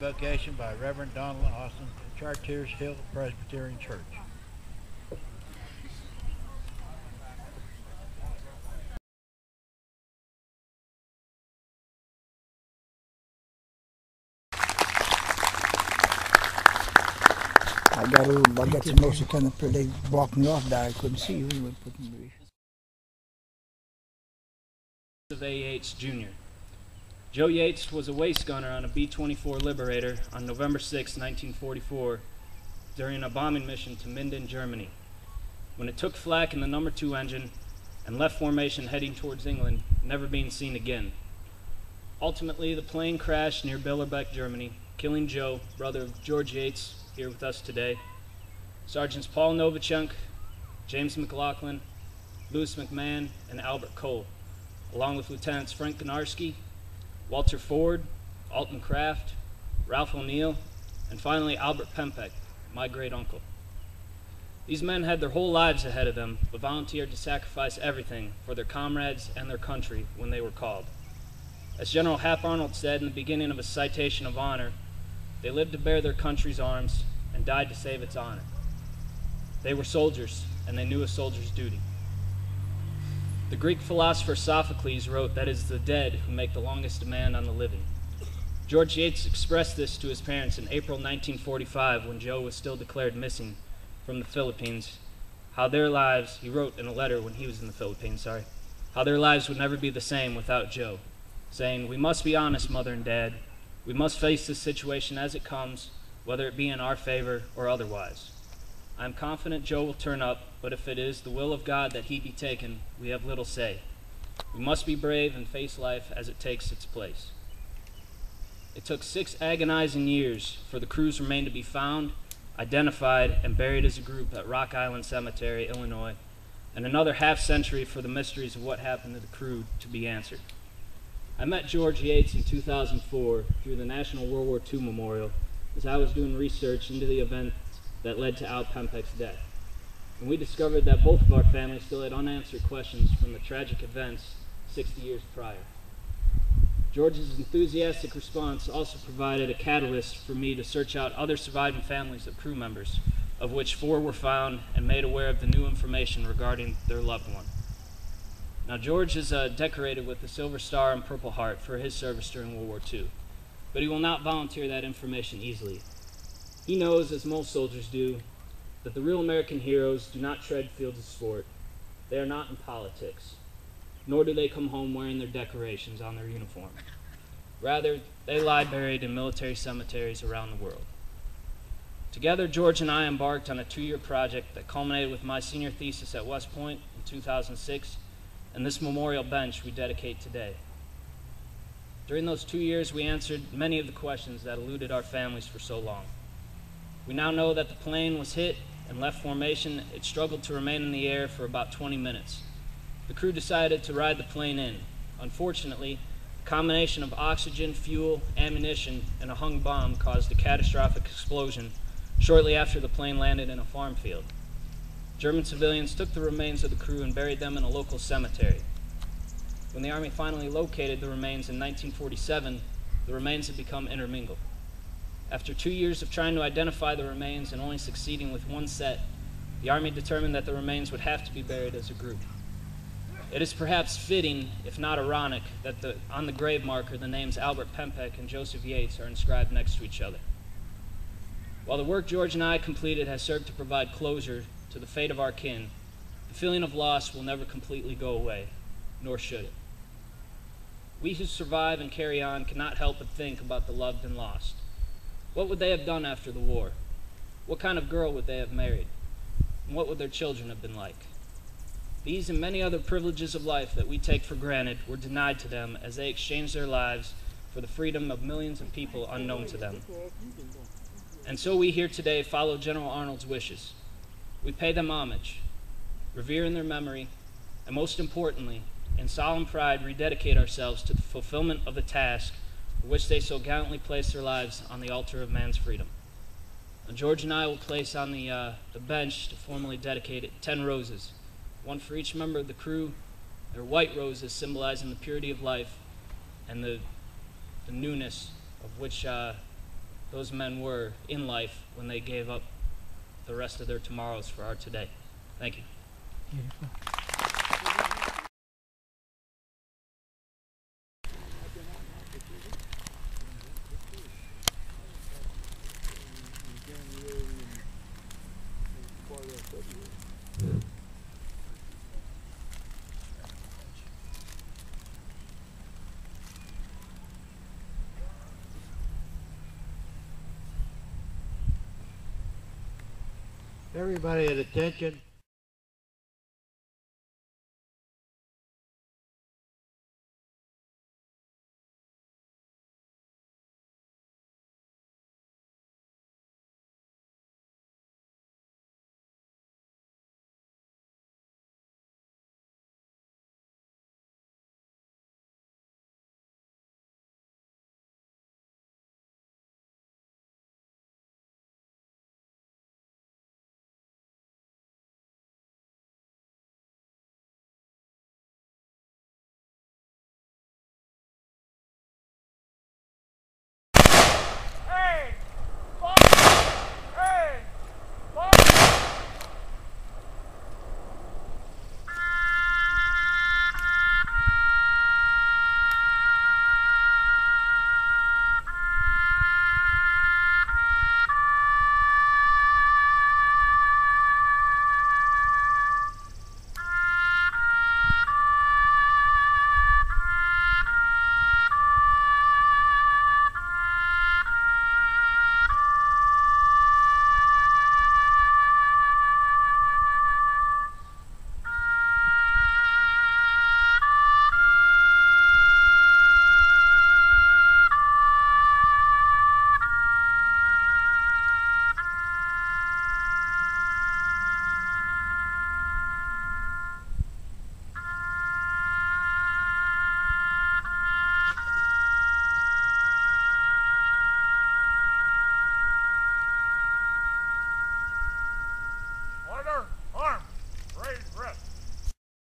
Vocation by Reverend Donald Austin, Chartiers Hill Presbyterian Church. I got some notes that kind of they walked me off there. I couldn't see you. Of A. Yates, Jr. Joe Yates was a waist gunner on a B-24 Liberator on November 6, 1944, during a bombing mission to Minden, Germany. When it took flak in the No. 2 engine and left formation heading towards England, never being seen again. Ultimately, the plane crashed near Billerbeck, Germany, killing Joe, brother of George Yates, here with us today, Sergeants Paul Novichuk, James McLaughlin, Louis McMahon, and Albert Cole, along with Lieutenants Frank Gnarski, Walter Ford, Alton Kraft, Ralph O'Neill, and finally Albert Pempek, my great-uncle. These men had their whole lives ahead of them, but volunteered to sacrifice everything for their comrades and their country when they were called. As General Hap Arnold said in the beginning of his citation of honor, they lived to bear their country's arms and died to save its honor. They were soldiers, and they knew a soldier's duty. The Greek philosopher Sophocles wrote that it is the dead who make the longest demand on the living. George Yates expressed this to his parents in April 1945 when Joe was still declared missing from the Philippines. How their lives, he wrote in a letter when he was in the Philippines, how their lives would never be the same without Joe, saying, "We must be honest, Mother and Dad. We must face this situation as it comes, whether it be in our favor or otherwise. I am confident Joe will turn up, but if it is the will of God that he be taken, we have little say. We must be brave and face life as it takes its place." It took 6 agonizing years for the crew's remains to be found, identified, and buried as a group at Rock Island Cemetery, Illinois, and another half-century for the mysteries of what happened to the crew to be answered. I met George Yates in 2004 through the National World War II Memorial as I was doing research into the event that led to Al Pempek's death. And we discovered that both of our families still had unanswered questions from the tragic events 60 years prior. George's enthusiastic response also provided a catalyst for me to search out other surviving families of crew members, of which 4 were found and made aware of the new information regarding their loved one. Now, George is decorated with the Silver Star and Purple Heart for his service during World War II, but he will not volunteer that information easily. He knows, as most soldiers do, that the real American heroes do not tread fields of sport. They are not in politics, nor do they come home wearing their decorations on their uniform. Rather, they lie buried in military cemeteries around the world. Together, George and I embarked on a 2-year project that culminated with my senior thesis at West Point in 2006, and this memorial bench we dedicate today. During those 2 years, we answered many of the questions that eluded our families for so long. We now know that the plane was hit and left formation. It struggled to remain in the air for about 20 minutes. The crew decided to ride the plane in. Unfortunately, a combination of oxygen, fuel, ammunition, and a hung bomb caused a catastrophic explosion shortly after the plane landed in a farm field. German civilians took the remains of the crew and buried them in a local cemetery. When the Army finally located the remains in 1947, the remains had become intermingled. After 2 years of trying to identify the remains and only succeeding with 1 set, the Army determined that the remains would have to be buried as a group. It is perhaps fitting, if not ironic, that on the grave marker the names Albert Pempek and Joseph Yates are inscribed next to each other. While the work George and I completed has served to provide closure to the fate of our kin, the feeling of loss will never completely go away, nor should it. We who survive and carry on cannot help but think about the loved and lost. What would they have done after the war? What kind of girl would they have married? And what would their children have been like? These and many other privileges of life that we take for granted were denied to them as they exchanged their lives for the freedom of millions of people unknown to them. And so we here today follow General Arnold's wishes. We pay them homage, revere in their memory, and most importantly, in solemn pride, rededicate ourselves to the fulfillment of the task for which they so gallantly placed their lives on the altar of man's freedom. And George and I will place on the bench to formally dedicate it 10 roses, 1 for each member of the crew. They're white roses symbolizing the purity of life and the newness of which those men were in life when they gave up the rest of their tomorrows for our today. Thank you. Everybody at attention.